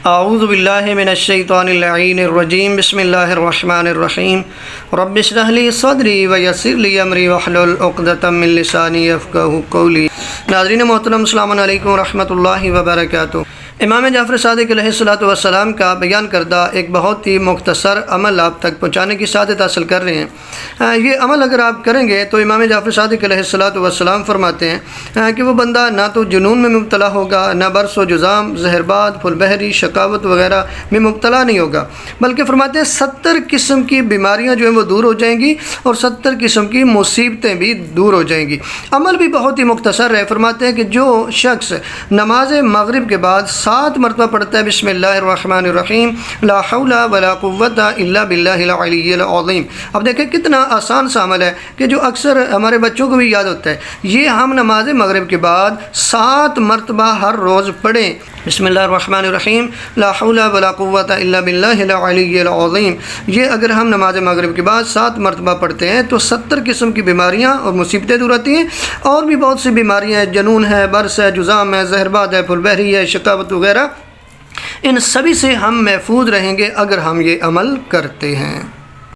اعوذ باللہ من الشیطان اللعین الرجیم بسم اللہ الرحمن الرحیم رب اشرح لی صدری ویسر لی امری واحلل عقدۃ من لسانی یفقہوا قولی۔ ناظرین محترم، السلام علیکم ورحمۃ اللہ وبرکاتہ۔ امام جعفر صادق علیہ الصلوۃ والسلام کا بیان کردہ ایک بہت ہی مختصر عمل آپ تک پہنچانے کی سعادت حاصل کر رہے ہیں۔ یہ عمل اگر آپ کریں گے تو امام جعفر صادق علیہ الصلوۃ والسلام فرماتے ہیں کہ وہ بندہ نہ تو جنون میں مبتلا ہوگا، نہ برس و جذام، زہرباد، پھل بحری، شقاوت وغیرہ میں مبتلا نہیں ہوگا، بلکہ فرماتے ہیں 70 قسم کی بیماریاں جو ہیں وہ دور ہو جائیں گی اور 70 قسم کی مصیبتیں بھی دور ہو جائیں گی۔ عمل بھی بہت ہی مختصر ہے۔ فرماتے ہیں کہ جو شخص نماز مغرب کے بعد 7 مرتبہ پڑھتا ہے بسم اللہ الرحمن الرحیم لا حول ولا قوت الا باللہ العلی العظیم۔ اب دیکھیں کتنا آسان سا عمل ہے کہ جو اکثر ہمارے بچوں کو بھی یاد ہوتا ہے۔ یہ ہم نماز مغرب کے بعد 7 مرتبہ ہر روز پڑھیں، بسم اللہ الرحمن الرحیم لا حول ولا قوت الا باللہ العلی العظیم۔ یہ اگر ہم نماز مغرب کے بعد 7 مرتبہ پڑھتے ہیں تو 70 قسم کی بیماریاں اور مصیبتیں دور ہوتی ہیں، اور بھی بہت سی بیماریاں ہیں، جنون ہے، برس ہے، جذام ہے، زہرباد ہے، پھل بحری ہے، شقاوت وغیرہ، ان سبھی سے ہم محفوظ رہیں گے اگر ہم یہ عمل کرتے ہیں۔